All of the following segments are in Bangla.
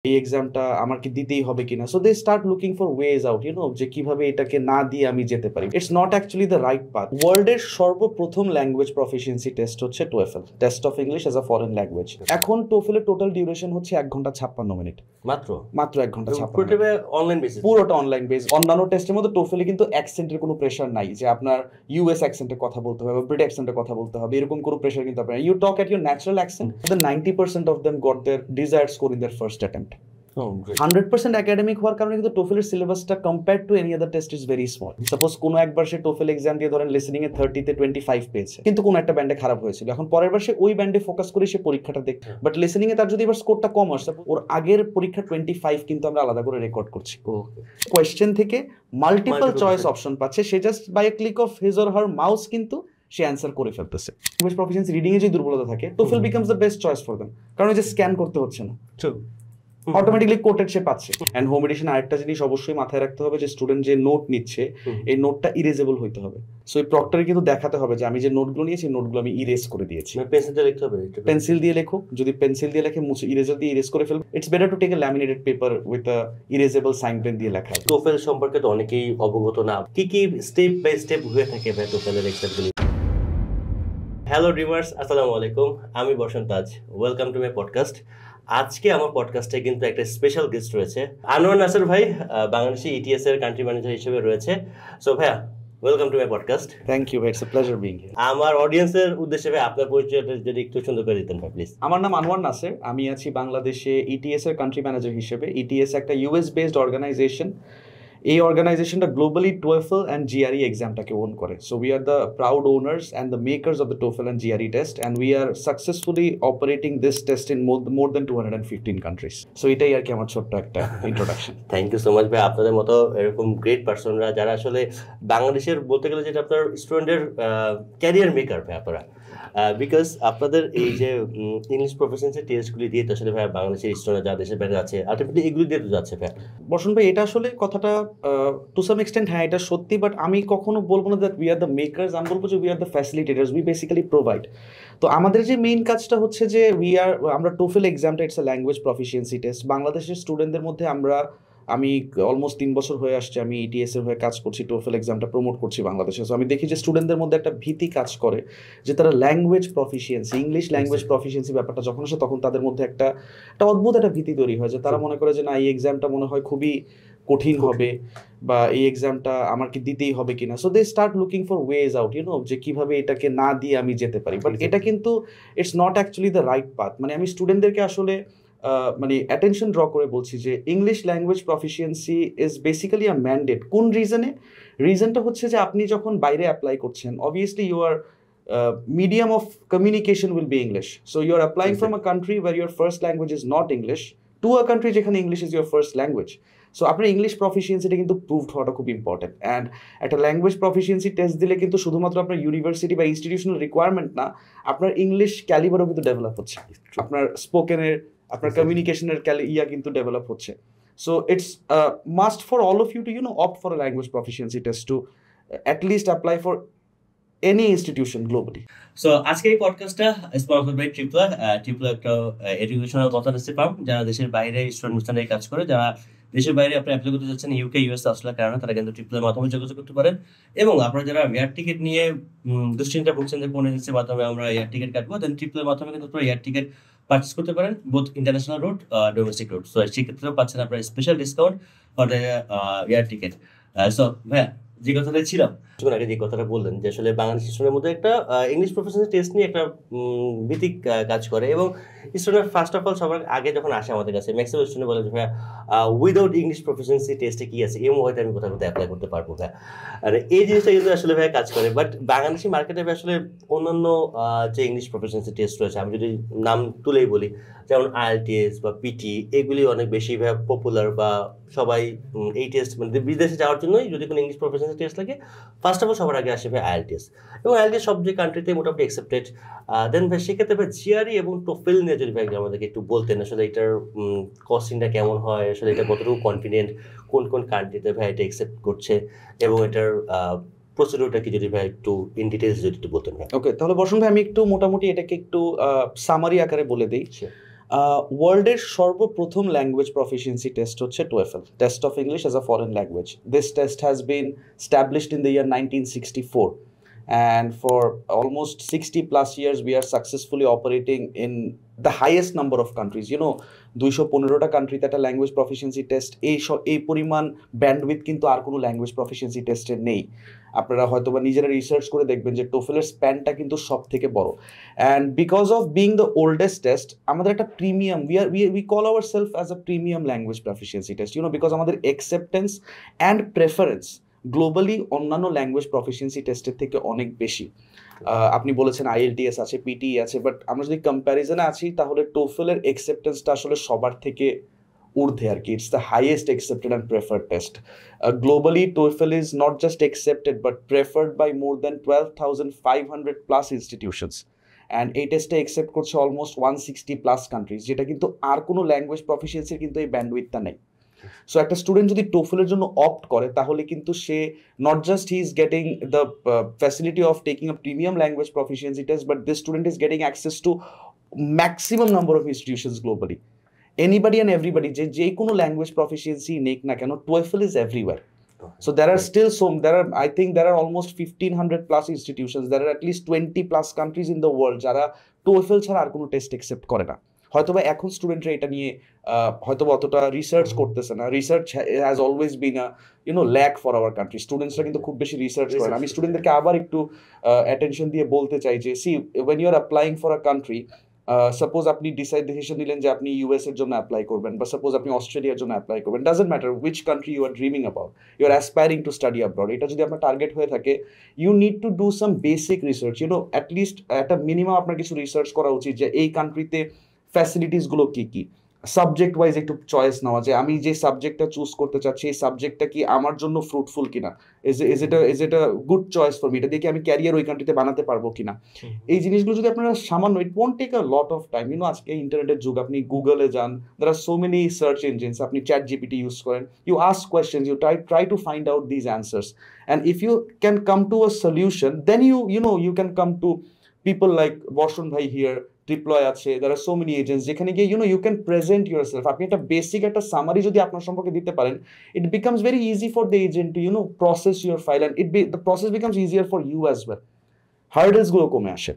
এই এক্সামটা আমার কি দিতেই হবে কিনা। So they start looking for ways out, যে কিভাবে এটাকে না দিয়ে আমি যেতে পারি। It's not actually the right path. ওয়ার্ল্ডের সর্বপ্রথম ল্যাঙ্গুয়েজ প্রফিসিয়েন্সি টেস্ট হচ্ছে TOEFL, test of English as a foreign language. এখন টোফেলের টোটাল ডিউরেশন হচ্ছে 1 ঘন্টা 56 মিনিট, মাত্র 1 ঘন্টা 56 মিনিট, অনলাইন বেসিস, পুরোটা অনলাইন বেস। অন্যান্য টেস্টের মধ্যে টোফেলে কিন্তু অ্যাকসেন্টের কোনো প্রেশার নাই যে আপনার ইউএস অ্যাকসেন্টে কথা বলতে হবে বা ব্রিটিশ অ্যাকসেন্টে কথা বলতে হবে, এরকম কোনো প্রেশার কিন্তু আপনার। You talk at your natural accent. 90% of them got their desired score in their first attempt. 100% academic হওয়ার কারণে কিন্তু টোফেলের সিলেবাসটা compare to any other test is very small. Suppose কোনো একবার সে টোফেল এক্সাম দিয়ে ধরেন লিসেনিং এ 30-তে 25 পেয়েছে, কিন্তু কোনো একটা ব্যান্ডে খারাপ হয়েছিল, এখন পরের বার সে ওই ব্যান্ডে ফোকাস করে সে পরীক্ষাটা দেখে। বাট লিসেনিং এ তার যদি এবার স্কোরটা কম আসে, ওর আগের পরীক্ষা 25 কিন্তু আমরা আলাদা করে রেকর্ড করছি। কোয়েশ্চেন থেকে মাল্টিপল চয়েস অপশন পাচ্ছে, সে just by a click of his or her mouse কিন্তু সে অ্যান্সার করে ফেলতেছে। ল্যাঙ্গুয়েজ প্রফিসিয়েন্সি রিডিং এ যদি দুর্বলতা থাকে, TOEFL becomes the best choice for them, কারণ ওই যে স্ক্যান করতে হচ্ছে না, অটোমেটিকলি কোটেড সে পাচ্ছে। এন্ড হোম এডিশন আরেকটা জিনিস অবশ্যই মাথায় রাখতে হবে যে স্টুডেন্ট যে নোট নিচ্ছে এই নোটটা ইরেজেবল হইতে হবে। সো এই প্রক্টরে কিন্তু দেখাতে হবে যে আমি যে নোটগুলো নিয়েছি নোটগুলো আমি ইরেজ করে দিয়েছি। পেন্সিল দিয়ে লিখতে হবে, পেন্সিল দিয়ে লেখো, যদি পেন্সিল দিয়ে লেখে মুছে ইরেজার দিয়ে ইরেজ করে ফেলবে। It's better to take a laminated paper with a erasable sign pen দিয়ে লেখা। টোফেল সম্পর্কে তো অনেকেই অবগত না, কি কি স্টেপ বাই স্টেপ হয়ে থাকে ভাই টোফেলের এক্সামগুলি? হ্যালো ড্রিমার্স, আসসালামু আলাইকুম, আমি বসন্ত তাজ, ওয়েলকাম টু মাই পডকাস্ট। আজকে আমার পডকাস্টে কিন্তু একটা স্পেশাল গেস্ট রয়েছে, আনোয়ার নাসির ভাই, বাংলাদেশি ইটিএস এর কান্ট্রি ম্যানেজার হিসেবে রয়েছে। সো ভাইয়া, welcome to my podcast. Thank you ভাই, it's a pleasure being here. আমার অডিয়েন্সের উদ্দেশ্যে ভাই আপনার পরিচয়টা যদি একটু সুন্দর করে দিতেন ভাই প্লিজ। আমার নাম আনোয়ার নাসির, আমি আছি বাংলাদেশে ইটিএস এর কান্ট্রি ম্যানেজার হিসেবে। ইটিএস একটা ইউএস বেসড অর্গানাইজেশন। এই অর্গানাইজেশনটা গ্লোবালি টোয়েফেল অ্যান্ড জিআরই এক্সামটাকে ওন করে। So we are the proud owners and the makers of the TOEFL and GRE test, and we are successfully operating this test in more than 215 countries. So এটাই আর কি আমার ছোট্ট একটা introduction. Thank you so much ভাই। আপনাদের মতো এরকম গ্রেট পার্সনরা যারা আসলে বাংলাদেশের বলতে গেলে যেটা আপনার স্টুডেন্টের ক্যারিয়ার মেকার ভাই আপনারা, বিকজ আপনাদের এই যে ইংলিশ প্রফিসিয়েন্সি টেস্টগুলি দিয়ে তো আসলে ভাই বাংলাদেশের স্টুডেন্ট যারা দেশের বাইরে আছে আলটিমেটলি এগুলি দিয়ে তো যাচ্ছে ভাই। বর্ষণ ভাই, এটা আসলে কথাটা টু সাম এক্সটেন্ট হ্যাঁ এটা সত্যি, বাট আমি কখনো বলবো না that we are the makers, আমি বলবো যে we are the facilitators, we basically provide. তো আমাদের যে মেইন কাজটা হচ্ছে যে আমরা টোফেল এক্সামটা it's a language proficiency test. বাংলাদেশের স্টুডেন্টদের মধ্যে আমি অলমোস্ট 3 বছর হয়ে আসছে আমি ইটিএস এর হয়ে কাজ করছি, টোফেল এক্সামটা প্রমোট করছি বাংলাদেশে। সো আমি দেখি যে স্টুডেন্টদের মধ্যে একটা ভীতি কাজ করে যে তারা language proficiency, English language proficiency ব্যাপারটা যখন আসে তখন তাদের মধ্যে একটা অদ্ভুত একটা ভীতি তৈরি হয় যে তারা মনে করে যে না এই এক্সামটা মনে হয় খুবই কঠিন হবে বা এই এক্সামটা আমার কি দিতেই হবে কিনা। So they start looking for ways out, যে কিভাবে এটাকে না দিয়ে আমি যেতে পারি। বাট এটা কিন্তু it's not actually the right path. মানে আমি স্টুডেন্টদেরকে আসলে মানে অ্যাটেনশন ড্র করে বলছি যে English language proficiency is basically a mandate. কোন রিজনটা হচ্ছে যে আপনি যখন বাইরে অ্যাপ্লাই করছেন, obviously your medium of communication will be English. So you're applying from a country where your first language is not English to a country যেখানে English is your first language. So আপনার ইংলিশ প্রফিসিয়েন্সিটা কিন্তু প্রুভড হওয়াটা খুব ইম্পর্টেন্ট। অ্যান্ড একটা ল্যাঙ্গুয়েজ প্রফিসিয়েন্সি টেস্ট দিলে কিন্তু শুধুমাত্র আপনার ইউনিভার্সিটি বা ইনস্টিটিউশনাল রিকোয়ারমেন্ট না, আপনার ইংলিশ ক্যালিবারও কিন্তু ডেভেলপ হচ্ছে, আপনার স্পোকেনের, আপনার কমিউনিকেশনের কিন্তু ডেভেলপ হচ্ছে। So it's must for all of you to opt for a language proficiency test to at least apply for any institution globally. So আজকে এই পডকাস্টটা স্পন্সর বাই ট্রিপলা। ট্রিপলা একটা এডুকেশনাল কনসালটেন্সি ফার্ম যারা দেশের বাইরে স্টুডেন্ট অনুষ্ঠানে কাজ করে। যারা দেশের বাইরে আপনি অ্যাপ্লাই করতে যাচ্ছেন ইউকে, ইউএস, অস্ট্রেলিয়া, কানাডা, তারা কিন্তু ট্রিপলার মাধ্যমে যোগাযোগ করতে পারেন। এবং আপনারা যারা এয়ার টিকিট নিয়ে দুশ্চিন্তা ভুগছেন যে কোন এজেন্সির মাধ্যমে আমরা এয়ার টিকিট কাটবো, দেন ট্রিপলার মাধ্যমে কিন্তু আপনারা এয়ার টিকিট পারচেস করতে পারেন, both international route, domestic route. So সেক্ষেত্রেও পাচ্ছেন আপনারা special discount for the air ticket. So ভাইয়া, যে কথাটা ছিলাম আগে, যে কথাটা বললেন যে আসলে বাংলাদেশ স্টুডেন্টের মধ্যে একটা ইংলিশ প্রফেশনাল টেস্ট নিয়ে একটা ভীতি কাজ করে। এবং স্টুডেন্ট ফার্স্ট অফ অল সবার আগে যখন আসে আমাদের কাছে ম্যাক্সিমাম স্টুডেন্ট বলে যে ভাইয়া উইদাউট ইংলিশ প্রফেশনাল টেস্টে কি আছে, এমন হয়তো আমি কোথাও অ্যাপ্লাই করতে পারবো ভাইয়া। আর এই জিনিসটা কিন্তু আসলে ভাইয়া কাজ করে। বাট বাংলাদেশি মার্কেটে আসলে অন্যান্য যে ইংলিশ প্রফেশনাল টেস্ট রয়েছে, আমি যদি নাম তুলেই বলি, যেমন আইএলটিএস বা পিটি, এগুলি অনেক বেশি ভাইয়া পপুলার বা সবাই এই টেস্ট মানে বিদেশে যাওয়ার জন্যই যদি কোনো ইংলিশ প্রফেশনাল টেস্ট লাগে, ফার্স্ট অফ অল সবার আগে আসে ভাই আইএলটিএস। এবং আইএলটিএস সব যে কান্ট্রিতে মোটামুটি অ্যাকসেপ্টেড। দেন ভাই সেক্ষেত্রে ভাই জিআরই এবং টোফেল নিয়ে যদি ভাই আমাদেরকে একটু বলতেন আসলে এটার কস্টিংটা কেমন হয়, আসলে এটা কতটুকু কনফিডেন্ট, কোন কোন কান্ট্রিতে ভাই এটা অ্যাকসেপ্ট করছে, এবং এটার প্রসিডিউরটা কি যদি ভাই একটু ইন ডিটেইলস যদি একটু বলতেন ভাই। ওকে, তাহলে বর্ষণ ভাই আমি একটু মোটামুটি এটাকে একটু সামারি আকারে বলে দিই। ওয়ার্ল্ডের সর্বপ্রথম ল্যাঙ্গুয়েজ প্রফিসিয়েন্সি টেস্ট হচ্ছে TOEFL, test of English as a foreign language. This test has been established in the year 1964, and for almost 60 plus years we are successfully operating in the highest number of countries. 215টা কান্ট্রিতে একটা ল্যাঙ্গুয়েজ প্রফিসিয়েন্সি টেস্ট, এই পরিমাণ ব্যান্ডউইথ কিন্তু আর কোনো ল্যাঙ্গুয়েজ প্রফিসিয়েন্সি টেস্টে নেই. আপনারা হয়তো বা নিজেরা রিসার্চ করে দেখবেন যে টোফেলের স্প্যানটা কিন্তু সব থেকে বড়. And because of being the oldest test, আমাদের একটা premium, we call our self as a premium language proficiency test, because আমাদের অ্যাকসেপ্টেন্স অ্যান্ড প্রেফারেন্স গ্লোবালি অন্যান্য ল্যাঙ্গুয়েজ প্রফিসিয়েন্সি টেস্টের থেকে অনেক বেশি. আপনি বলেছেন IELTS আছে, PTE আছে, বাট আমরা যদি কম্প্যারিজনে আছি তাহলে টোফেলের অ্যাকসেপ্টেন্সটা আসলে সবার থেকে ঊর্ধ্বে আর কি. It's the highest accepted and preferred test. Globally, TOEFL is not just accepted but preferred by more than 12,500 plus institutions. And এই টেস্টে অ্যাকসেপ্ট করছে অলমোস্ট 160 প্লাস কান্ট্রিজ, যেটা কিন্তু আর কোনো ল্যাঙ্গুয়েজ প্রফিসিয়েন্সির কিন্তু এই ব্যান্ডউইথটা নেই. সো একটা স্টুডেন্ট যদি টোফেলের জন্য অপ্ট করে তাহলে কিন্তু সে not just he is getting the facility of taking a premium language proficiency test, but this student is getting access to maximum number of institutions globally. Anybody and everybody, যে কোনো ল্যাঙ্গুয়েজ প্রফিসিয়েন্সি নেক না কেন, TOEFL is everywhere. So there are still I think there are almost 1,500 plus institutions. There are at least 20 plus countries in the world যারা TOEFL ছাড়া আর কোনো টেস্ট অ্যাকসেপ্ট করে না. হয়তোবা এখন স্টুডেন্টরা এটা নিয়ে হয়তোবা অতটা রিসার্চ করতেছে না. Research has always been lack for our country. স্টুডেন্টসরা কিন্তু খুব বেশি রিসার্চ করে না. আমি স্টুডেন্টদেরকে আবার একটু অ্যাটেনশন দিয়ে বলতে চাই যে see, when you are applying for a country, suppose আপনি ডিসিশন নিলেন যে আপনি US এর জন্য অ্যাপ্লাই করবেন, বা সাপোজ আপনি অস্ট্রেলিয়ার জন্য অ্যাপ্লাই করবেন, doesn't matter which country you are dreaming about, you are aspiring to study abroad, এটা যদি আপনার টার্গেট হয়ে থাকে, you need to do some basic research. At least একটা মিনিমাম আপনার কিছু রিসার্চ করা উচিত যে এই কান্ট্রিতে ফ্যাসিলিটিসগুলো কী কী. সাবজেক্ট ওয়াইজ একটু চয়েস নেওয়া, যে আমি যে সাবজেক্টটা চুজ করতে চাচ্ছি এই সাবজেক্টটা কি আমার জন্য ফ্রুটফুল কিনা, is it a good choice for me, এটা দিয়ে কি আমি ক্যারিয়ার ওই কান্ট্রিতে বানাতে পারবো কিনা. এই জিনিসগুলো যদি আপনারা সামান্য, it won't take a lot of time. আজকে ইন্টারনেটের যুগ, আপনি গুগলে যান, there are so many search engines, আপনি ChatGPT ইউজ করেন, you ask questions, you try to find out these answers, and if you can come to a solution, then you can come to people like Barshan ভাই হিয়ার, Triploy আছে, there are so many agents যেখানে গিয়ে you can present yourself. আপনি একটা বেসিক একটা সামারি যদি আপনার সম্পর্কে দিতে পারেন, it becomes very easy for the agent to process your file, and the process becomes easier for you as well. Hurdles গুলো কমে আসে.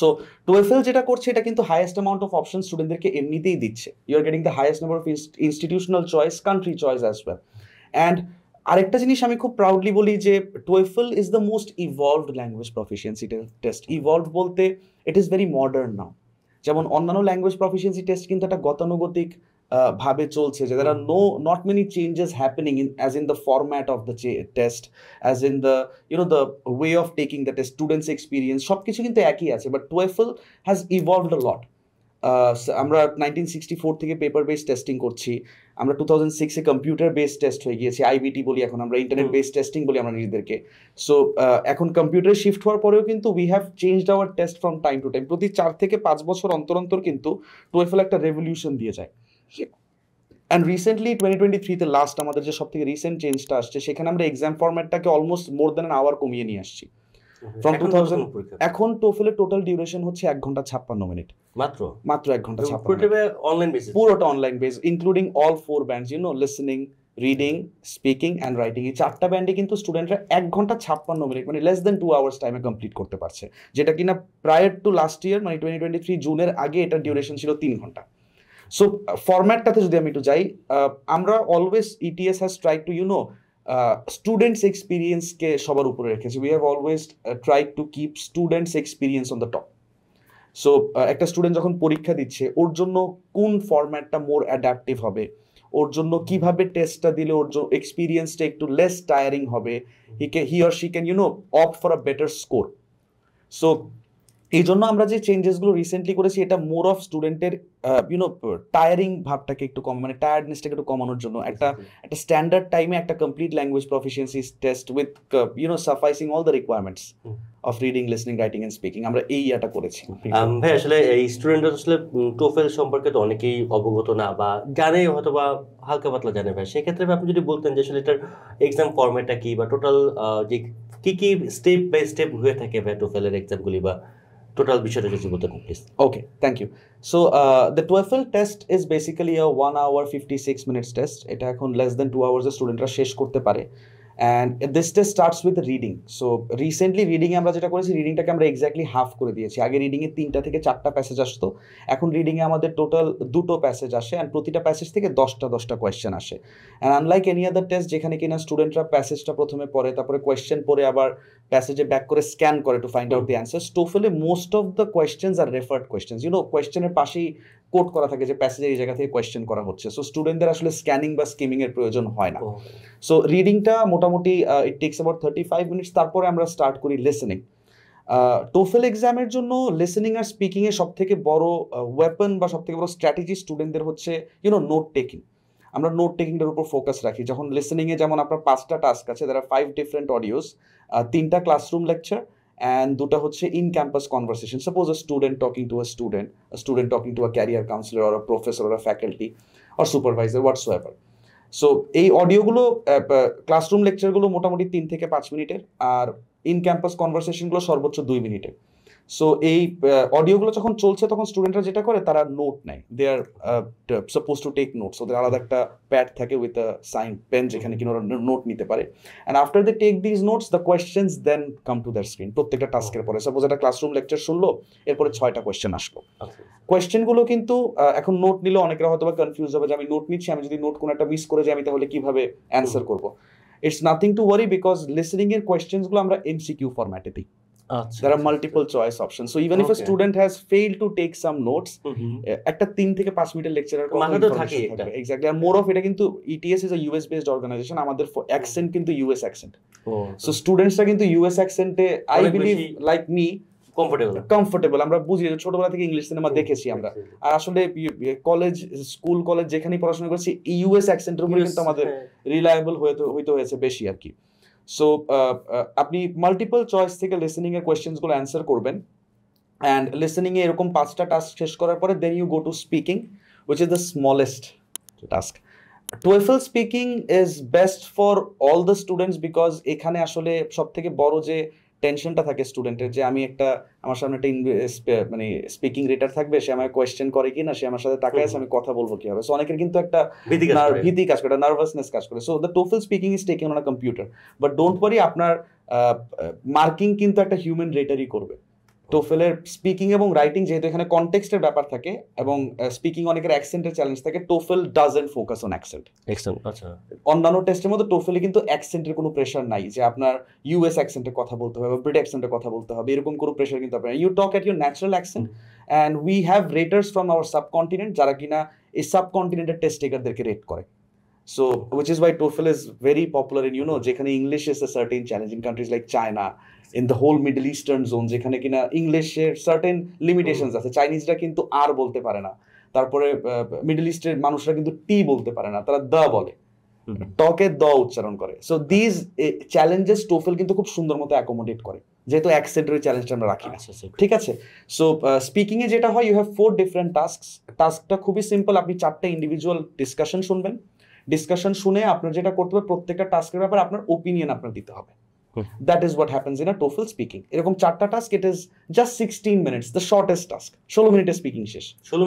সো TOEFL যেটা করছে, এটা কিন্তু হাইয়েস্ট অ্যামাউন্ট অফ অপশন স্টুডেন্টদেরকে এমনিতেই দিচ্ছে. You are getting the highest number of institutional choice, country choice as well. And আরেকটা জিনিস আমি খুব প্রাউডলি বলি যে TOEFL is the most evolved language proficiency test. Evolved বলতে it is very modern now. যেমন অন্যান্য ল্যাঙ্গুয়েজ প্রফিসিয়েন্সি টেস্ট কিন্তু একটা গতানুগতিক ভাবে চলছে, যে there are not many changes happening as in the format of the test, as in the the way of taking the test, students experience, সবকিছু কিন্তু একই আছে, but TOEFL has evolved a lot. আমরা 1964 থেকে পেপার বেসড টেস্টিং করছি, আমরা 2006-এ কম্পিউটার বেসড টেস্ট হয়ে গিয়েছি, IBT বলি এখন আমরা, ইন্টারনেট বেসড টেস্টিং বলি আমরা নিজেদেরকে. সো এখন কম্পিউটার শিফট হওয়ার পরেও কিন্তু we have changed our test from time to time. প্রতি 4 থেকে 5 বছর অন্তর অন্তর কিন্তু TOEFL একটা রেভলিউশন দিয়ে যায়. অ্যান্ড রিসেন্টলি 2023-তে লাস্ট আমাদের যে সব থেকে রিসেন্ট চেঞ্জটা আসছে, সেখানে আমরা এক্সাম ফরম্যাটটাকে almost more than an hour কমিয়ে নিয়ে আসছি. ফ্রম 2000 এখন TOEFL এর টোটাল ডিউরেশন হচ্ছে 1 ঘন্টা 56 মিনিট, মাত্র 1 ঘন্টা 56 মিনিট, অনলাইন বেসিস, পুরোটা online base, including all 4 bands, listening, reading, speaking and writing. এই 4টা ব্যান্ডে কিন্তু স্টুডেন্টরা 1 ঘন্টা 56 মিনিট, মানে লেস দেন 2 আওয়ার্স টাইমে কমপ্লিট করতে পারছে, যেটা কিনা প্রায়র টু লাস্ট ইয়ার, মানে 2023 জুনের আগে এটার ডিউরেশন ছিল 3 ঘন্টা. সো ফরম্যাটটাতে যদি আমি একটু যাই, আমরা always ETS has try to students এক্সপিরিয়েন্সকে সবার উপরে রেখেছি. We have always try to keep students experience on the top. So একটা স্টুডেন্ট যখন পরীক্ষা দিচ্ছে, ওর জন্য কোন ফরম্যাটটা মোর অ্যাডাপটিভ হবে, ওর জন্য কিভাবে টেস্টটা দিলে ওর জন্য এক্সপিরিয়েন্সটা একটু লেস টায়ারিং হবে, হি or she can opt for a better score. So এই জন্য আমরা যে চেঞ্জেসগুলো রিসেন্টলি করেছি, এটা মোর অফ স্টুডেন্টের টায়ারিং ভাবটাকে একটু কম, মানে টায়ার্ডনেসটাকে একটু কমানোর জন্য একটা স্ট্যান্ডার্ড টাইমে একটা complete language proficiency test with sufficing all the requirements of reading, listening, writing and speaking, আমরা এই ইয়াটা করেছি. ভাই আসলে এই স্টুডেন্টরা আসলে TOEFL সম্পর্কে তো অনেকেই অবগত না, বা জানে হয়তো বা হালকা পাতলা জানে. ভাই সেক্ষেত্রে আপনি যদি বলতেন যে আসলে এটার এক্সাম ফরম্যাটটা কি, বা টোটাল যে কি স্টেপ বাই স্টেপ হয়ে থাকে ভাই TOEFL এর এক্সামগুলি, বা টোটাল বিষয়টা যদি বলতেন please. Okay, thank you. So the TOEFL test is basically a 1 hour 56 minutes test. এটা এখন less than 2 hours স্টুডেন্টরা শেষ করতে পারে, and this test starts with reading. So recently reading এ আমরা যেটা করেছি, রিডিংটাকে আমরা এক্স্যাক্টলি হাফ করে দিয়েছি। আগে রিডিং এ 3টা থেকে 4টা প্যাসেজ আসতো, এখন রিডিং এ আমাদের টোটাল 2টো প্যাসেজ আসে, and প্রতিটা প্যাসেজ থেকে 10টা কোয়েশ্চেন আসে। and unlike any other test যেখানে কিনা স্টুডেন্টরা প্যাসেজটা প্রথমে পড়ে, তারপরে কোয়েশ্চেন পড়ে আবার প্যাসেজে ব্যাক করে স্ক্যান করে to find out the answers, টোফেলে most of the questions are referred questions. কোয়েশ্চেনের পাশেই কোট করা থাকে যে প্যাসেজের এই জায়গা থেকে কোয়েশ্চেন করা হচ্ছে, সো স্টুডেন্টদের আসলে স্ক্যানিং বা স্কিমিং এর প্রয়োজন হয় না। সো রিডিংটা মোটামুটি ইট টেকস অ্যাবাউট 35 মিনিটস, তারপরে আমরা স্টার্ট করি লিসেনিং। টোফেল এক্সামের জন্য লিসেনিং আর স্পিকিং এর সব থেকে বড় ওয়েপন বা সব থেকে বড় স্ট্র্যাটেজি স্টুডেন্টদের হচ্ছে নোট টেকিং। আমরা নোট টেকিংটার উপর ফোকাস রাখি। যখন লিসেনিংয়ে যেমন আপনার 5টা টাস্ক আছে, দ্যার আর 5 ডিফারেন্ট অডিওস, 3টা ক্লাসরুম লেকচার অ্যান্ড 2টা হচ্ছে in campus conversation. Suppose a student talking to a student talking to a career counselor or a professor or a faculty or supervisor whatsoever. So এই অডিওগুলো ক্লাসরুম লেকচারগুলো মোটামুটি 3 থেকে 5 মিনিটের, আর ইন ক্যাম্পাস কনভারসেশনগুলো সর্বোচ্চ 2 মিনিটের। সো এই অডিওগুলো যখন চলছে তখন স্টুডেন্টরা যেটা করে তারা নোট নেয়, দে are suppose to take notes. ওদের আলাদা একটা প্যাড থাকে উইথ আ সাইন পেন যেখানে কিনা ওরা নোট নিতে পারে, and after they take this notes the questions then come to their screen প্রত্যেকটা টাস্কের পরে। সাপোজ একটা ক্লাসরুম লেকচার শুনলো, এরপরে 6টা কোয়েশ্চেন আসলো। কোয়েশ্চেনগুলো কিন্তু এখন নোট নিলে অনেকেরা হয়তো বা কনফিউজ হবে যে আমি নোট নিচ্ছি, আমি যদি নোট কোনো একটা মিস করে যাই আমি তাহলে কিভাবে অ্যান্সার করবো। It's nothing to worry, because listening এর কোয়েশ্চেনগুলো আমরা এমসিকিউ ফরম্যাটে দিই। There are multiple choice options. So even if a student has failed to take some notes, একটা 3 থেকে 5 মিনিটের লেকচারের মানে তো থাকে এটা এক্স্যাক্টলি। আর মোর অফ এটা কিন্তু ETS is a US based organization, আমাদের অ্যাকসেন্ট কিন্তু US অ্যাকসেন্ট। সো স্টুডেন্টসরা কিন্তু US অ্যাকসেন্টে I believe like me comfortable. আমরা বুঝি যে ছোটবেলা থেকে ইংলিশ সিনেমা দেখেছি আমরা, আর আসলে কলেজ স্কুল কলেজ যেখানেই পড়াশোনা করেছি US অ্যাকসেন্টের উপরে কিন্তু আমাদের রিলায়েবল হইতে হয়েছে বেশি আর কি। সো আপনি মাল্টিপল চয়েস থেকে লিসেনিং এর কোয়েশ্চেন্সগুলো অ্যান্সার করবেন, অ্যান্ড লিসেনিং এ এরকম 5টা টাস্ক শেষ করার পরে then you go to speaking, which is the smallest task. TOEFL speaking is best for all the students, because এখানে আসলে সব থেকে বড় যে টেনশনটা থাকে স্টুডেন্টের, যে আমি আমার সামনে একটা মানে স্পিকিং রেটার থাকবে, সে আমাকে কোয়েশ্চেন করে কি না, সে আমার সাথে তাকায় আছে, আমি কথা বলবো কিভাবে। সো অনেকের কিন্তু একটা ভীতি কাজ করে, নার্ভাসনেস কাজ করে। So the TOEFL speaking is taken on a computer, but don't worry, আপনার মার্কিং কিন্তু একটা হিউম্যান রেটারই করবে। TOEFL এর স্পিকিং এবং রাইটিং যেহেতু এখানে কনটেক্সটের ব্যাপার থাকে এবং স্পিকিং অনেকের অ্যাকসেন্টের চ্যালেঞ্জ থাকে, TOEFL doesn't focus on accent. আচ্ছা, অন্যান্য টেস্টের মধ্যে TOEFL এ কিন্তু অ্যাকসেন্টের কোনো প্রেশার নাই যে আপনার US অ্যাকসেন্টে কথা বলতে হবে বা ব্রিটিশ অ্যাকসেন্টে কথা বলতে হবে, এরকম কোনো প্রেশার কিন্তু আপনার। You talk at your natural accent, and we have raters from our subcontinent যারা কিনা এই সাবকন্টিনেন্টের টেস্ট টেকারদেরকে রেট করে। So which is why TOEFL is very popular in যেখানে English is a certain challenge in countries like China, in the whole Middle Eastern zone যেখানে কিনা ইংলিশের সার্টেন লিমিটেশনস আছে। চাইনিজরা কিন্তু আর বলতে পারে না, তারপরে মিডল ইস্টের মানুষরা কিন্তু টি বলতে পারে না, তারা দা বলে, টকে দ উচ্চারণ করে। সো দিজ চ্যালেঞ্জেস TOEFL কিন্তু খুব সুন্দর মতো অ্যাকোমোডেট করে, যেহেতু অ্যাকসেন্টের চ্যালেঞ্জটা আমরা রাখি না। ঠিক আছে, সো স্পিকিং এ যেটা হয়, ইউ হ্যাভ 4 ডিফারেন্ট টাস্কটা খুবই সিম্পল। আপনি 4টা ইন্ডিভিজুয়াল ডিসকাশন শুনবেন, ডিসকাশন শুনে আপনার যেটা করতে হবে, প্রত্যেকটা টাস্কের ব্যাপারে আপনার ওপিনিয়ন আপনার দিতে হবে। That is what happens in a TOEFL speaking. এরকম 4টা task, it is just 16 minutes, the shortest task. 16 মিনিটে স্পিকিং শেষ। 16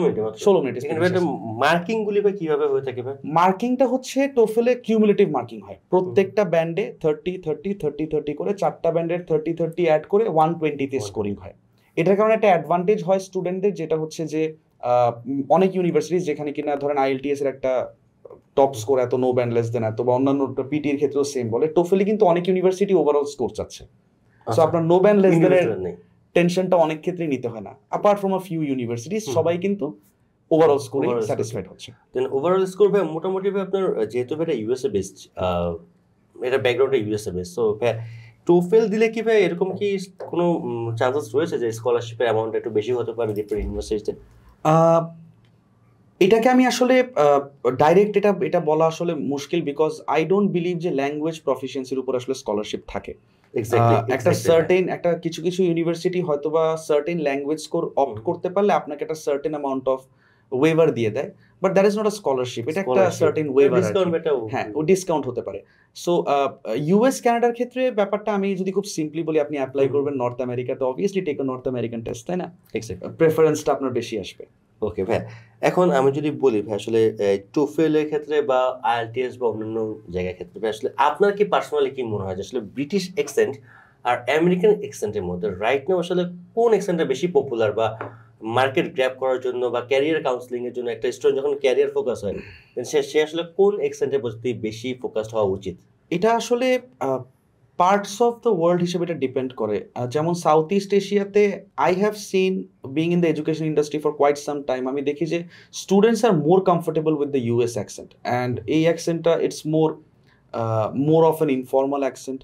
মিনিটে। মার্কিং গুলি কিভাবে হয়ে থাকে ভাই? মার্কিংটা হচ্ছে TOEFL এ কিউমুলেটিভ মার্কিং হয়। প্রত্যেকটা ব্যান্ডে 30 করে 4টা ব্যান্ডের 30 অ্যাড করে 120 তে স্কোরিং হয়। এটার কারণে একটা অ্যাডভান্টেজ হয় স্টুডেন্টদের, যেটা হচ্ছে যে অনেক ইউনিভার্সিটিজ যেখানে কিনা ধরেন IELTS এর একটা টপ স্কোর এত, নো ব্যান্ড লেস দেন এত, বা অন্যান্য পিটির ক্ষেত্রেও সেম বলে, TOEFL কিন্তু অনেক ইউনিভার্সিটি ওভারঅল স্কোর চাচ্ছে। সো আপনার নো ব্যান্ড লেস দেনের টেনশনটা অনেক ক্ষেত্রেই নিতে হয় না। Apart from a few universities, সবাই কিন্তু ওভারঅল স্কোরে স্যাটিসফাইড হচ্ছে। দেন ওভারঅল স্কোর ভাই মোটামুটি আপনার, যেহেতু এটা USA বেসড, এটা ব্যাকগ্রাউন্ডে USA বেসড, সো TOEFL দিলে কি ভাই এরকম কি কোনো চান্সেস রয়েছে যে স্কলারশিপের অ্যামাউন্ট একটু বেশি হতে পারে ডিফারেন্ট ইউনিভার্সিটিতে? এটাকে আমি আসলে ডাইরেক্ট এটা বলা আসলে মুশকিল, বিকজ আই ডোন্ট বিলিভ যে ল্যাঙ্গুয়েজ প্রফিসিয়েন্সির উপর আসলে স্কলারশিপ থাকে। একটা কিছু ইউনিভার্সিটি হয়তো বা সার্টেন ল্যাঙ্গুয়েজ স্কোর অপ্ট করতে পারলে আপনাকে একটা সার্টেন অ্যামাউন্ট অফ ওয়েভার দিয়ে দেয়, but that is not a scholarship, এটা একটা সার্টেন ওয়েভার, হ্যাঁ ও ডিসকাউন্ট হতে পারে। সো ইউএস কানাডার ক্ষেত্রে ব্যাপারটা আমি যদি খুব সিম্পলি বলি, আপনি অ্যাপ্লাই করবেন নর্থ আমেরিকাতে, obviously take a north American test, তাই না? প্রেফারেন্সটা আপনার বেশি আসবে। ওকে ভাই, এখন আমি যদি বলি ভাই আসলে টোফেলের ক্ষেত্রে বা আইএলটিএস বা অন্যান্য জায়গার ক্ষেত্রে ভাই আসলে আপনার কি পার্সোনালি কি মনে হয় যে আসলে ব্রিটিশ অ্যাকসেন্ট আর আমেরিকান অ্যাকসেন্টের মধ্যে রাইট নাও আসলে কোন অ্যাকসেন্টটা বেশি পপুলার, বা মার্কেট গ্র্যাব করার জন্য বা ক্যারিয়ার কাউন্সিলিং এর জন্য একটা স্টুডেন্ট যখন ক্যারিয়ার ফোকাস হয় সে আসলে কোন অ্যাকসেন্টের প্রতি বেশি ফোকাসড হওয়া উচিত? এটা আসলে পার্টস অফ দ্য ওয়ার্ল্ড হিসেবে এটা ডিপেন্ড করে। যেমন সাউথ ইস্ট এশিয়াতে I have seen, being in the education industry for quite some time, আমি দেখি যে students are more comfortable with the US accent, and এই অ্যাকসেন্টটা it's more of an informal accent.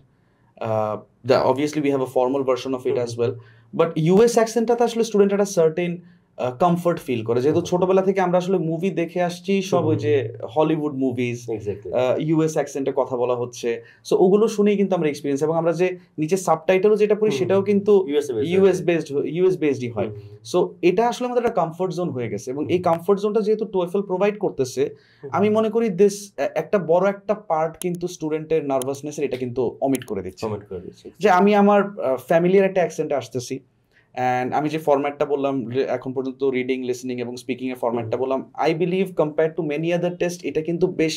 Obviously we have a formal version of it as well, but US অ্যাকসেন্টটাতে আসলে স্টুডেন্ট একটা সার্টেন কমফর্ট ফিল করে, যেহেতু ছোটবেলা থেকে আমরা আসলে মুভি দেখে আসছি সব ওই যে হলিউড মুভিজ, ইউএস অ্যাকসেন্টে কথা বলা হচ্ছে, সো ওগুলো শুনেই কিন্তু আমরা এক্সপিরিয়েন্স, এবং আমরা যে নিচে সাবটাইটেলও যেটা পড়ি সেটাও কিন্তু ইউএস বেসডই হয়। সো এটা আসলে আমাদের একটা কমফর্ট জোন হয়ে গেছে, এবং এই কমফর্ট জোনটা যেহেতু টোয়েফেল প্রোভাইড করতেছে, আমি মনে করি দিস একটা বড় একটা পার্ট কিন্তু স্টুডেন্টের নার্ভাসনেসের এটা কিন্তু অমিট করে দিচ্ছে, যে আমি আমার ফ্যামিলিয়ার একটা অ্যাকসেন্টে আসতেছি, অ্যান্ড আমি যে ফরম্যাটটা বললাম এখন পর্যন্ত, রিডিং, লিসনিং এবং স্পিকিং এর ফরম্যাটটা বললাম, I believe compare to many other test এটা কিন্তু বেশ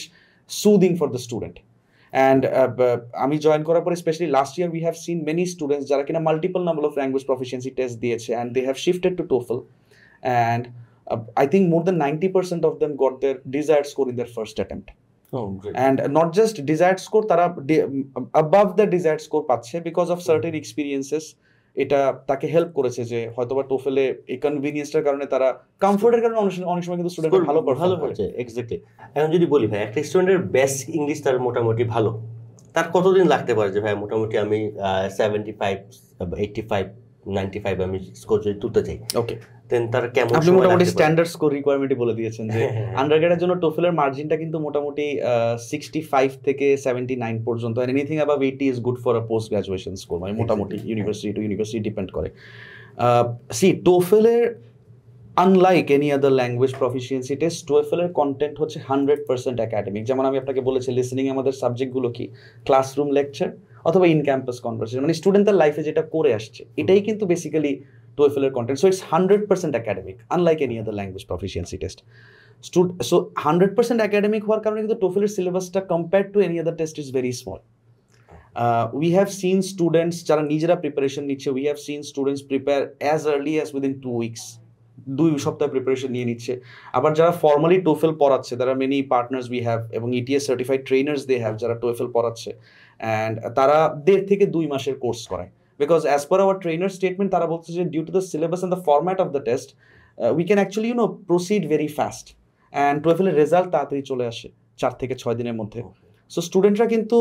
soothing for the student. And আমি জয়েন করার পরে specially last year we have seen many students যারা কিনা multiple number of language proficiency test দিয়েছে, and they have shifted to TOEFL, and I think more than 90% of them got their desired score in their first attempt. And not just desired score, তারা above the desired score পাচ্ছে because of certain experiences. এটা তাকে হেল্প করেছে যে হয়তোবা টোফেলে এই কনভিনিয়েন্সটার কারণে, তারা কমফোর্টের কারণে অনেক সময় কিন্তু স্টুডেন্ট ভালো হচ্ছে। এক্স্যাক্টলি। এখন যদি বলি ভাই একটা স্টুডেন্টের বেস্ট ইংলিশ তার মোটামুটি ভালো, তার কতদিন লাগতে পারে যে ভাই মোটামুটি আমি 75, 85, 95 আমি স্কোর যদি তুলতে চাই? ওকে, দেন তার কেমন? আপনি মোটামুটি স্ট্যান্ডার্ড স্কোর রিকোয়ারমেন্টই বলে দিয়েছেন যে আন্ডারগ্রেডের জন্য টোফেলের মার্জিনটা কিন্তু মোটামুটি 65 থেকে 79 পর্যন্ত, and anything above 80 is good for a post graduation score, মানে মোটামুটি ইউনিভার্সিটি টু ইউনিভার্সিটি ডিপেন্ড করে। সি টোফেলের unlike any other language proficiency test, টোফেলের কন্টেন্ট হচ্ছে 100% একাডেমিক। যেমন আমি আপনাকে বলেছি লিসনিং আমাদের সাবজেক্টগুলো কি, ক্লাসরুম লেকচার অথবা ইন ক্যাম্পাস কনভারসেশন, মানে স্টুডেন্ট তার লাইফে যেটা করে আসছে এটাই কিন্তু basically TOEFL content. So it's 100% academic, unlike any other language proficiency test. So 100% academic হওয়ার কারণে কিন্তু TOEFL এর সিলেবাসটা compared to any other test is very small. We have seen students যারা নিজেরা প্রিপারেশন নিচ্ছে, we have seen students prepare as early as within 2 weeks, 2 সপ্তাহ প্রিপারেশন নিয়ে নিচ্ছে। আবার যারা ফর্মালি TOEFL পড়াচ্ছে, there are many partners we have এবং ETS certified trainers they have যারা TOEFL পড়াচ্ছে, and তারা 1.5 থেকে 2 মাসের কোর্স করায়। Because as per our trainer statement, তারা বলছে যে due to the syllabus and the format of the test, we can actually proceed very fast, and TOEFL এর রেজাল্ট তাড়াতাড়ি চলে আসে 4 থেকে 6 দিনের মধ্যে। সো স্টুডেন্টরা কিন্তু